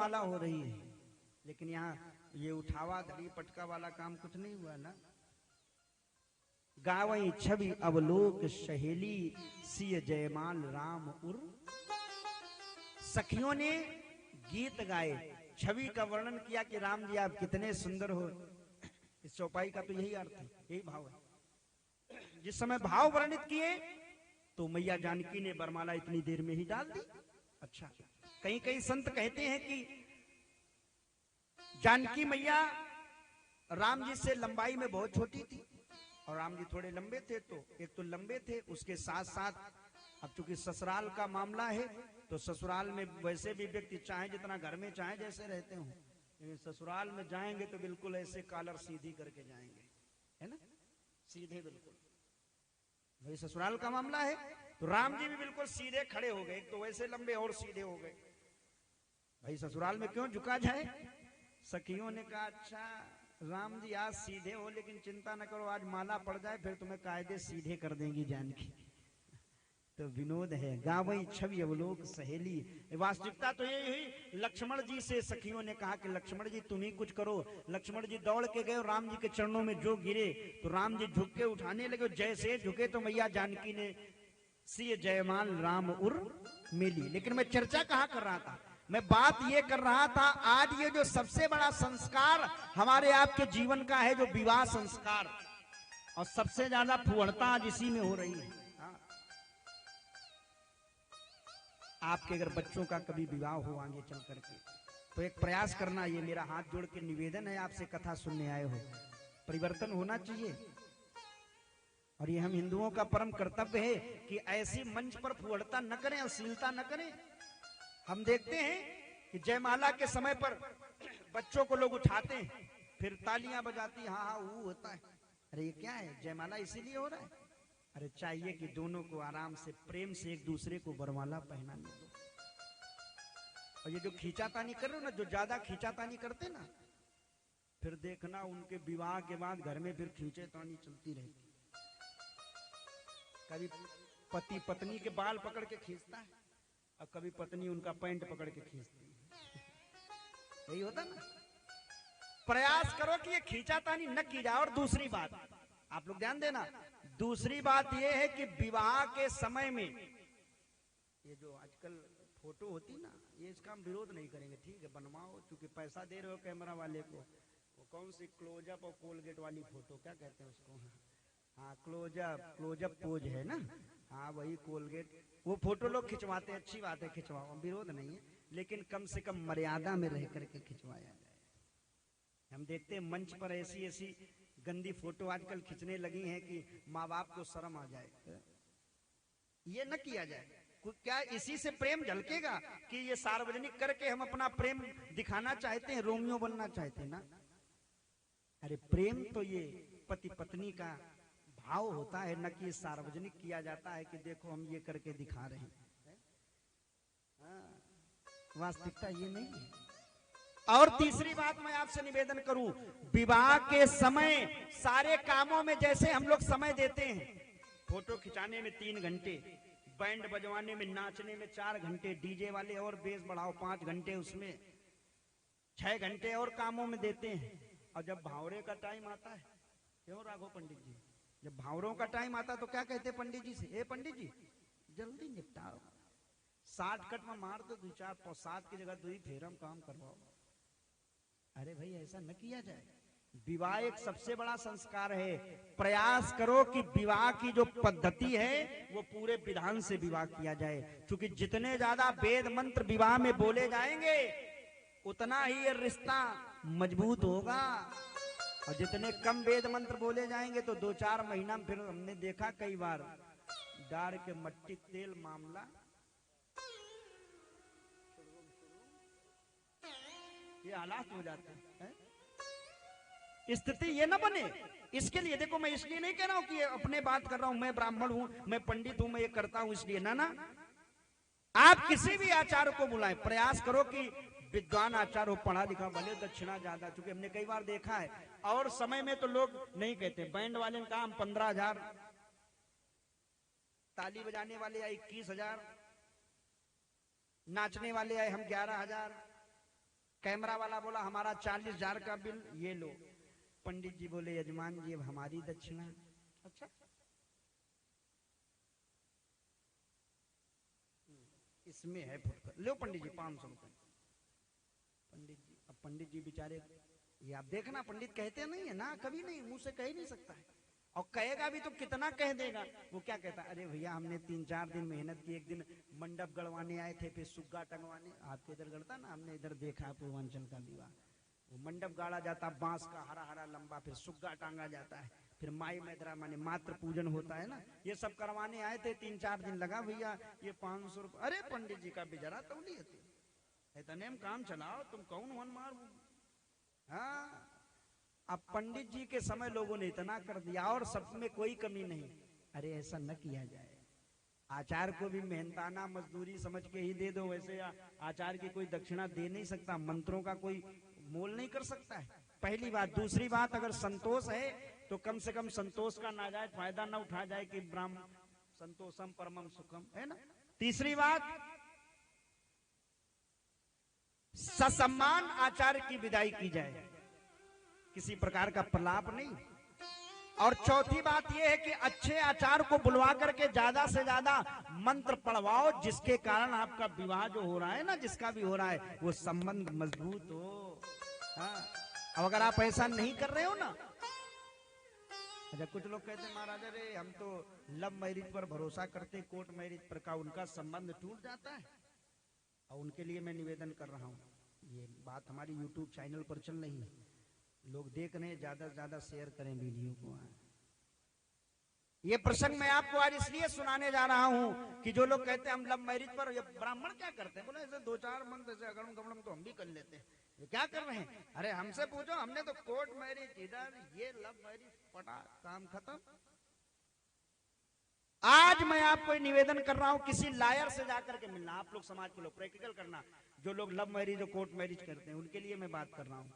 वरमाला हो रही है, लेकिन यहाँ ये उठावा धड़ी पटका वाला काम कुछ नहीं हुआ ना। गावई छवि अवलोक सहेली सिय जयमाल राम उर। सखियों ने गीत गाए, छवि का वर्णन किया कि राम जी आप कितने सुंदर हो। इस चौपाई का तो यही अर्थ है, यही भाव है। जिस समय भाव वर्णित किए तो मैया जानकी ने वरमाला इतनी देर में ही डाल दी। अच्छा, कहीं कहीं संत कहते हैं कि जानकी मैया राम जी से लंबाई में बहुत छोटी थी और राम जी थोड़े लंबे थे, तो एक तो लंबे थे, उसके साथ साथ अब चूंकि ससुराल का मामला है तो ससुराल में वैसे भी व्यक्ति चाहे जितना घर में चाहे जैसे रहते हो, लेकिन ससुराल में जाएंगे तो बिल्कुल ऐसे कॉलर सीधी करके जाएंगे, है ना, सीधे बिल्कुल। भाई ससुराल का मामला है तो राम जी भी बिल्कुल सीधे खड़े हो गए, तो वैसे लंबे और सीधे हो गए। भाई ससुराल में क्यों झुका जाए। सखियों ने कहा अच्छा राम जी आज सीधे हो, लेकिन चिंता न करो, आज माला पड़ जाए फिर तुम्हें कायदे सीधे कर देंगी जानकी। तो विनोद है, गावई छवि अवलोक सहेली। वास्तविकता तो ये हुई, लक्ष्मण जी से सखियों ने कहा कि लक्ष्मण जी तुम ही कुछ करो। लक्ष्मण जी दौड़ के गए, राम जी के चरणों में जो गिरे तो राम जी झुक के उठाने लगे। जैसे झुके तो मैया जानकी ने सिय जयमाल राम उर मिली। लेकिन मैं चर्चा कहाँ कर रहा था, मैं बात ये कर रहा था, आज ये जो सबसे बड़ा संस्कार हमारे आपके जीवन का है, जो विवाह संस्कार, और सबसे ज्यादा फुहड़ता आज इसी में हो रही है। आपके अगर बच्चों का कभी विवाह हो आगे चल करके, तो एक प्रयास करना, ये मेरा हाथ जोड़ के निवेदन है, आपसे कथा सुनने आए हो, परिवर्तन होना चाहिए। और ये हम हिंदुओं का परम कर्तव्य है कि ऐसी मंच पर फुहड़ता न करें, अश्लीलता न करें। हम देखते हैं कि जयमाला के समय पर बच्चों को लोग उठाते हैं, फिर तालियां बजाती, हाँ हाँ वो होता है। अरे ये क्या है, जयमाला इसीलिए हो रहा है। अरे चाहिए कि दोनों को आराम से प्रेम से एक दूसरे को वरमाला पहनाने दो। और ये जो खींचातानी कर रहे हो ना, जो ज्यादा खींचातानी करते ना, फिर देखना उनके विवाह के बाद घर में फिर खींचेतानी चलती रहेगी। कभी पति पत्नी के बाल पकड़ के खींचता है और कभी पत्नी उनका पैंट पकड़ के खींचती है। यही होता ना। प्रयास करो कि ये खींचातानी न की जाए। और दूसरी बात आप लोग ध्यान देना, दूसरी बात यह है कि विवाह के समय में ये जो आजकल फोटो होती ना, ये इसका हम विरोध नहीं करेंगे, ठीक है बनवाओ, क्योंकि पैसा दे रहे हो कैमरा वाले को। वो कौन सी क्लोजअप और कोलगेट वाली फोटो, क्या कहते हैं उसको, हाँ क्लोजअप पोज है ना, हाँ वही कोलगेट, वो फोटो लोग खिंचवाते हैं, अच्छी बात है खिंचवाओ, विरोध नहीं है, लेकिन कम से कम मर्यादा में रह करके खिंचवाया जाए। हम देखते हैं मंच पर ऐसी ऐसी गंदी फोटो आजकल खींचने लगी हैं कि माँ बाप को शर्म आ जाए। ये न किया जाए। क्या इसी से प्रेम झलकेगा कि ये सार्वजनिक करके हम अपना प्रेम दिखाना चाहते हैं, रोमियो बनना चाहते हैं ना। अरे प्रेम तो ये पति पत्नी का भाव होता है, न कि सार्वजनिक किया जाता है कि देखो हम ये करके दिखा रहे हैं। वास्तविकता ये नहीं है। और तीसरी बात मैं आपसे निवेदन करूं, विवाह के समय सारे कामों में जैसे हम लोग समय देते हैं, फोटो खिंचाने में 3 घंटे, बैंड बजवाने में, नाचने में 4 घंटे, डीजे वाले और बेस बढ़ाओ 5 घंटे, उसमें 6 घंटे और कामों में देते हैं। और जब भावरे का टाइम आता है, क्यों राघव पंडित जी, जब भावरों का टाइम आता तो क्या कहते पंडित जी से, ए पंडित जी जल्दी निपटाओ, 60 कट में मार दो 2-4 7 की जगह 2 फेरम काम करवाओ। अरे भाई ऐसा न किया जाए। विवाह एक सबसे बड़ा संस्कार है। प्रयास करो कि विवाह की जो पद्धति है वो पूरे विधान से विवाह किया जाए, क्योंकि जितने ज्यादा वेद मंत्र विवाह में बोले जाएंगे उतना ही ये रिश्ता मजबूत होगा, और जितने कम वेद मंत्र बोले जाएंगे तो 2-4 महीना में फिर हमने देखा कई बार डार के मट्टी तेल मामला, ये हालात हो जाते हैं। स्थिति ये ना बने, इसके लिए देखो मैं इसलिए नहीं कह रहा हूं कि अपने बात कर रहा हूं, मैं ब्राह्मण हूं, मैं पंडित हूं, मैं ये करता हूं इसलिए ना, आप किसी भी आचार्य को बुलाएं, प्रयास करो कि विद्वान आचार्य हो, पढ़ा लिखा, भले दक्षिणा ज्यादा, क्योंकि हमने कई बार देखा है। और समय में तो लोग नहीं कहते, बैंड वाले ने कहा हम 15,000, ताली बजाने वाले आए 21,000, नाचने वाले आए हम 11,000, कैमरा वाला बोला हमारा 40,000 का बिल, ये लो। पंडित जी बोले यजमान जी अब हमारी दक्षिणा। अच्छा, इसमें है फुटकर, लो पंडित जी 500 रुपए। पंडित जी, अब पंडित जी बेचारे, ये आप देखना पंडित कहते नहीं है ना, कभी नहीं, मुंह से कह ही नहीं सकता है, और कहेगा भी तो कितना कह देगा। वो क्या कहता, अरे भैया हमने 3-4 दिन मेहनत की, एक दिन मंडप गड़वाने आए थे, फिर सुग्गा टंगवाने, आपके इधर गड़ता ना, हमने इधर देखा पूर्वांचल का विवाह, वो मंडप गाड़ा जाता बांस का हरा हरा लंबा, फिर सुग्गा टांगा जाता है, फिर माई मैदरा माने मात्र पूजन होता है ना, ये सब करवाने आए थे, 3-4 दिन लगा भैया, ये 500 रुपये। अरे पंडित जी का बेचारा तौली है, इतने में काम चलाओ, तुम कौन वन मार। हाँ, अब पंडित जी के समय लोगों ने इतना कर दिया और सब में कोई कमी नहीं। अरे ऐसा न किया जाए, आचार्य को भी मेहनताना मजदूरी समझ के ही दे दो। वैसे आचार्य की कोई दक्षिणा दे नहीं सकता, मंत्रों का कोई मोल नहीं कर सकता है, पहली बात। दूसरी बात, अगर संतोष है तो कम से कम संतोष का नाजायज फायदा न उठा जाए कि ब्राह्मण संतोषम परमम सुखम, है ना। तीसरी बात, ससम्मान आचार्य की विदाई की जाए, किसी प्रकार का प्रलाप नहीं। और चौथी बात यह है कि अच्छे आचार्य को बुलवा करके ज्यादा से ज्यादा मंत्र पढ़वाओ, जिसके कारण आपका विवाह जो हो रहा है ना, जिसका भी हो रहा है, वो संबंध मजबूत हो। हाँ, अब अगर आप ऐसा नहीं कर रहे हो ना, अच्छा कुछ लोग कहते हैं महाराज रे हम तो लव मैरिज पर भरोसा करते, कोर्ट मैरिज पर का उनका संबंध टूट जाता है, और उनके लिए मैं निवेदन कर रहा हूँ, ये बात हमारी यूट्यूब चैनल पर चल रही है, लोग देख रहे हैं, ज्यादा से ज्यादा शेयर करें वीडियो को। ये प्रसंग मैं आपको आज इसलिए सुनाने जा रहा हूं कि जो लोग कहते हैं हम लव मैरिज पर, ये ब्राह्मण क्या करते हैं, बोले ऐसे 2-4 मंथ ऐसे अगड़म गमड़म तो हम भी कर लेते हैं, ये क्या कर रहे हैं। अरे हमसे पूछो, हमने तो कोर्ट मैरिज इधर, ये लव मैरिज पटा, काम खत्म। आज मैं आपको निवेदन कर रहा हूं, किसी लायर से जाकर के मिलना, आप लोग समाज के लोग प्रैक्टिकल करना, जो लोग लव मैरिज और कोर्ट मैरिज करते हैं उनके लिए मैं बात कर रहा हूं।